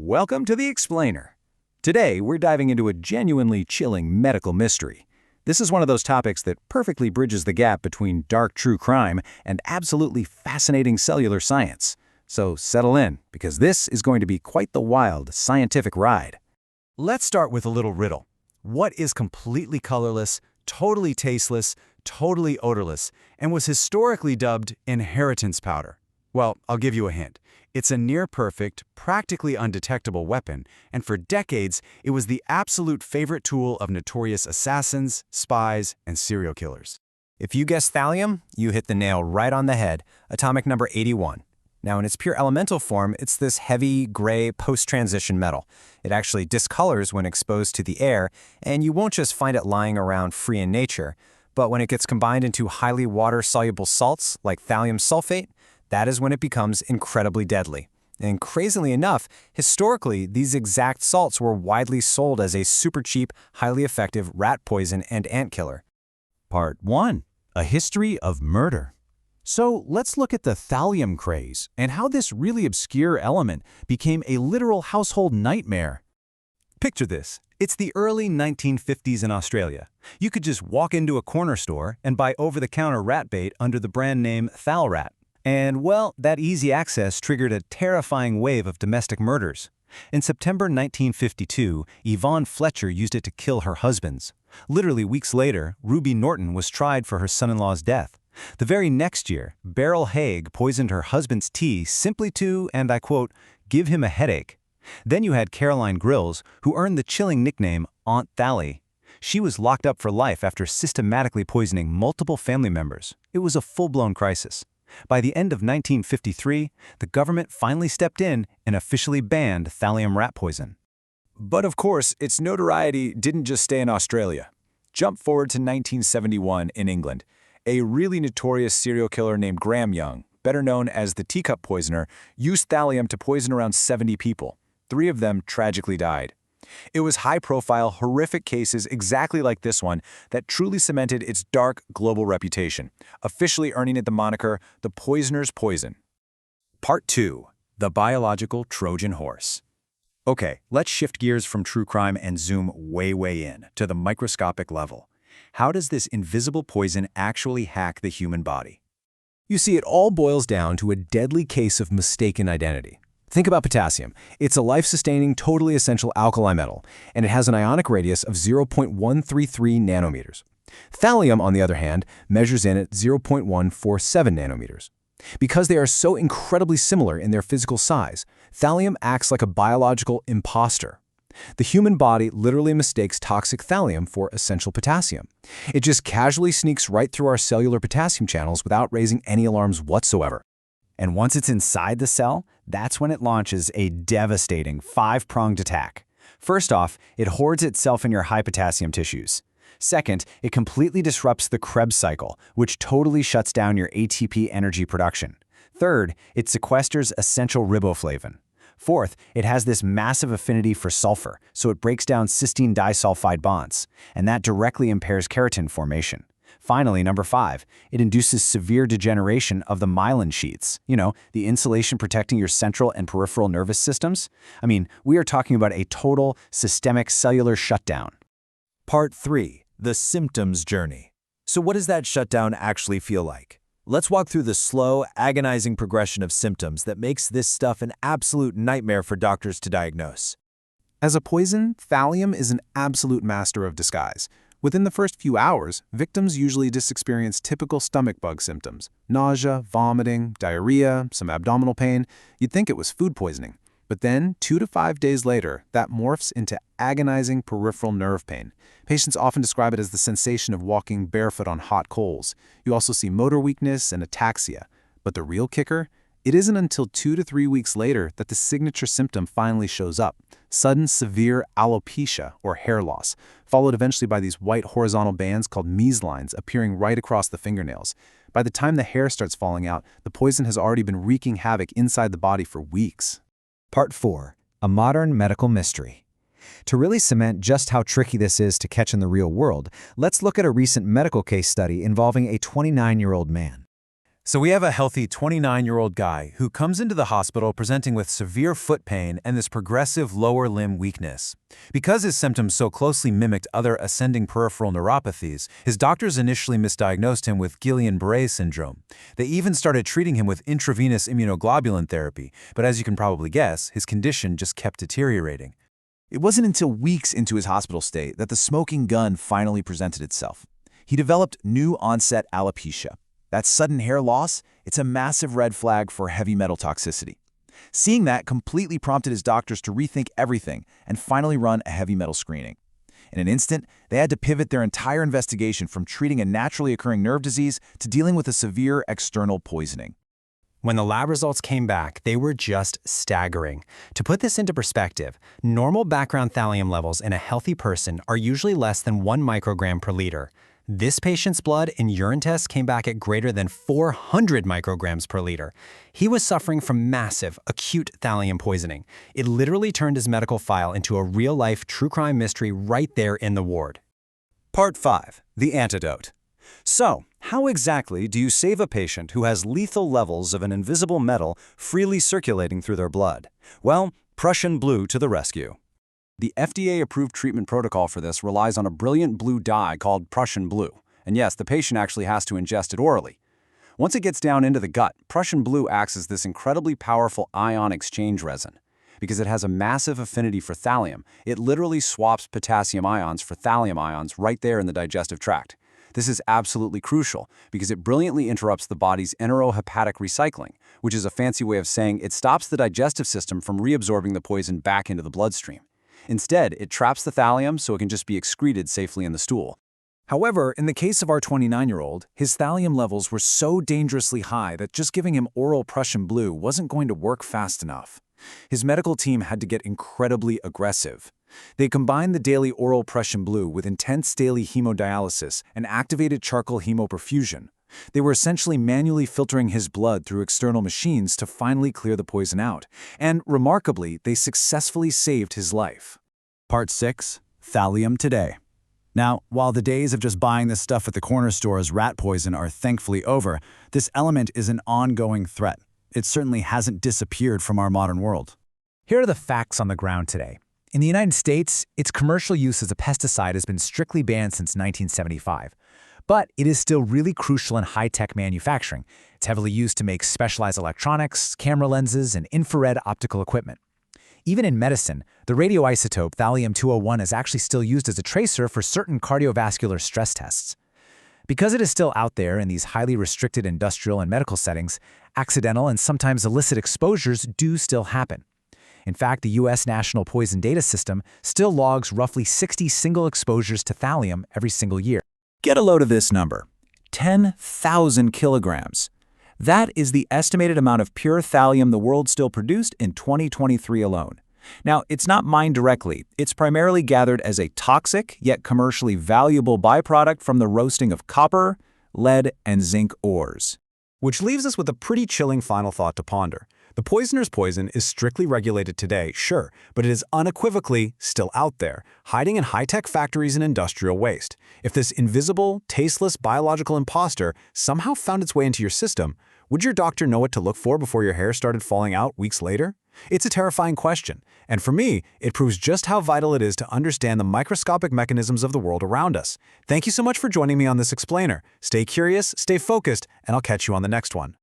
Welcome to The Explainer. Today, we're diving into a genuinely chilling medical mystery. This is one of those topics that perfectly bridges the gap between dark true crime and absolutely fascinating cellular science. So settle in, because this is going to be quite the wild scientific ride. Let's start with a little riddle. What is completely colorless, totally tasteless, totally odorless, and was historically dubbed inheritance powder? Well, I'll give you a hint. It's a near-perfect, practically undetectable weapon, and for decades, it was the absolute favorite tool of notorious assassins, spies, and serial killers. If you guessed thallium, you hit the nail right on the head, atomic number 81. Now, in its pure elemental form, it's this heavy, gray, post-transition metal. It actually discolors when exposed to the air, and you won't just find it lying around free in nature, but when it gets combined into highly water-soluble salts like thallium sulfate, that is when it becomes incredibly deadly. And crazily enough, historically, these exact salts were widely sold as a super cheap, highly effective rat poison and ant killer. Part 1. A History of Murder. So let's look at the thallium craze and how this really obscure element became a literal household nightmare. Picture this. It's the early 1950s in Australia. You could just walk into a corner store and buy over-the-counter rat bait under the brand name Thalrat. And, well, that easy access triggered a terrifying wave of domestic murders. In September 1952, Yvonne Fletcher used it to kill her husbands. Literally weeks later, Ruby Norton was tried for her son-in-law's death. The very next year, Beryl Haig poisoned her husband's tea simply to, and I quote, give him a headache. Then you had Caroline Grills, who earned the chilling nickname Aunt Thally. She was locked up for life after systematically poisoning multiple family members. It was a full-blown crisis. By the end of 1953, the government finally stepped in and officially banned thallium rat poison. But of course, its notoriety didn't just stay in Australia. Jump forward to 1971 in England. A really notorious serial killer named Graham Young, better known as the teacup poisoner, used thallium to poison around 70 people. 3 of them tragically died. It was high-profile, horrific cases exactly like this one that truly cemented its dark global reputation, officially earning it the moniker the poisoner's poison. Part 2. The Biological Trojan Horse. Okay, let's shift gears from true crime and zoom way in to the microscopic level. How does this invisible poison actually hack the human body? You see, it all boils down to a deadly case of mistaken identity. Think about potassium. It's a life-sustaining, totally essential alkali metal, and it has an ionic radius of 0.133 nanometers. Thallium, on the other hand, measures in at 0.147 nanometers. Because they are so incredibly similar in their physical size, thallium acts like a biological imposter. The human body literally mistakes toxic thallium for essential potassium. It just casually sneaks right through our cellular potassium channels without raising any alarms whatsoever. And once it's inside the cell, that's when it launches a devastating 5-pronged attack. First off, it hoards itself in your high potassium tissues. Second, it completely disrupts the Krebs cycle, which totally shuts down your ATP energy production. Third, it sequesters essential riboflavin. Fourth, it has this massive affinity for sulfur, so it breaks down cysteine disulfide bonds, and that directly impairs keratin formation. Finally, number 5, it induces severe degeneration of the myelin sheaths, the insulation protecting your central and peripheral nervous systems. I mean, we are talking about a total systemic cellular shutdown. Part 3. The Symptoms Journey. So what does that shutdown actually feel like? Let's walk through the slow, agonizing progression of symptoms that makes this stuff an absolute nightmare for doctors to diagnose. As a poison, thallium is an absolute master of disguise. Within the first few hours, victims usually just experience typical stomach bug symptoms: nausea, vomiting, diarrhea, some abdominal pain. You'd think it was food poisoning. But then, 2 to 5 days later, that morphs into agonizing peripheral nerve pain. Patients often describe it as the sensation of walking barefoot on hot coals. You also see motor weakness and ataxia. But the real kicker? It isn't until 2 to 3 weeks later that the signature symptom finally shows up: sudden severe alopecia, or hair loss, followed eventually by these white horizontal bands called meslines appearing right across the fingernails. By the time the hair starts falling out, the poison has already been wreaking havoc inside the body for weeks. Part 4. A Modern Medical Mystery. To really cement just how tricky this is to catch in the real world, let's look at a recent medical case study involving a 29-year-old man. So we have a healthy 29-year-old guy who comes into the hospital presenting with severe foot pain and this progressive lower limb weakness. Because his symptoms so closely mimicked other ascending peripheral neuropathies, his doctors initially misdiagnosed him with Guillain-Barré syndrome. They even started treating him with intravenous immunoglobulin therapy, but as you can probably guess, his condition just kept deteriorating. It wasn't until weeks into his hospital stay that the smoking gun finally presented itself. He developed new-onset alopecia. That sudden hair loss, it's a massive red flag for heavy metal toxicity. Seeing that completely prompted his doctors to rethink everything and finally run a heavy metal screening. In an instant, they had to pivot their entire investigation from treating a naturally occurring nerve disease to dealing with a severe external poisoning. When the lab results came back, they were just staggering. To put this into perspective, normal background thallium levels in a healthy person are usually less than 1 microgram per liter. This patient's blood and urine tests came back at greater than 400 micrograms per liter. He was suffering from massive, acute thallium poisoning. It literally turned his medical file into a real-life true crime mystery right there in the ward. Part 5. The antidote. So, how exactly do you save a patient who has lethal levels of an invisible metal freely circulating through their blood? Well, Prussian blue to the rescue. The FDA-approved treatment protocol for this relies on a brilliant blue dye called Prussian blue. And yes, the patient actually has to ingest it orally. Once it gets down into the gut, Prussian blue acts as this incredibly powerful ion exchange resin. Because it has a massive affinity for thallium, it literally swaps potassium ions for thallium ions right there in the digestive tract. This is absolutely crucial because it brilliantly interrupts the body's enterohepatic recycling, which is a fancy way of saying it stops the digestive system from reabsorbing the poison back into the bloodstream. Instead, it traps the thallium so it can just be excreted safely in the stool. However, in the case of our 29-year-old, his thallium levels were so dangerously high that just giving him oral Prussian blue wasn't going to work fast enough. His medical team had to get incredibly aggressive. They combined the daily oral Prussian blue with intense daily hemodialysis and activated charcoal hemoperfusion. They were essentially manually filtering his blood through external machines to finally clear the poison out. And remarkably, they successfully saved his life. Part 6. Thallium today. Now, while the days of just buying this stuff at the corner store as rat poison are thankfully over, this element is an ongoing threat. It certainly hasn't disappeared from our modern world. Here are the facts on the ground today. In the United States, its commercial use as a pesticide has been strictly banned since 1975. But it is still really crucial in high-tech manufacturing. It's heavily used to make specialized electronics, camera lenses, and infrared optical equipment. Even in medicine, the radioisotope Thallium-201 is actually still used as a tracer for certain cardiovascular stress tests. Because it is still out there in these highly restricted industrial and medical settings, accidental and sometimes illicit exposures do still happen. In fact, the U.S. National Poison Data System still logs roughly 60 single exposures to thallium every single year. Get a load of this number: 10,000 kilograms. That is the estimated amount of pure thallium the world still produced in 2023 alone. Now, it's not mined directly. It's primarily gathered as a toxic, yet commercially valuable byproduct from the roasting of copper, lead, and zinc ores. Which leaves us with a pretty chilling final thought to ponder. The poisoner's poison is strictly regulated today, sure, but it is unequivocally still out there, hiding in high-tech factories and industrial waste. If this invisible, tasteless biological imposter somehow found its way into your system, would your doctor know what to look for before your hair started falling out weeks later? It's a terrifying question, and for me, it proves just how vital it is to understand the microscopic mechanisms of the world around us. Thank you so much for joining me on this explainer. Stay curious, stay focused, and I'll catch you on the next one.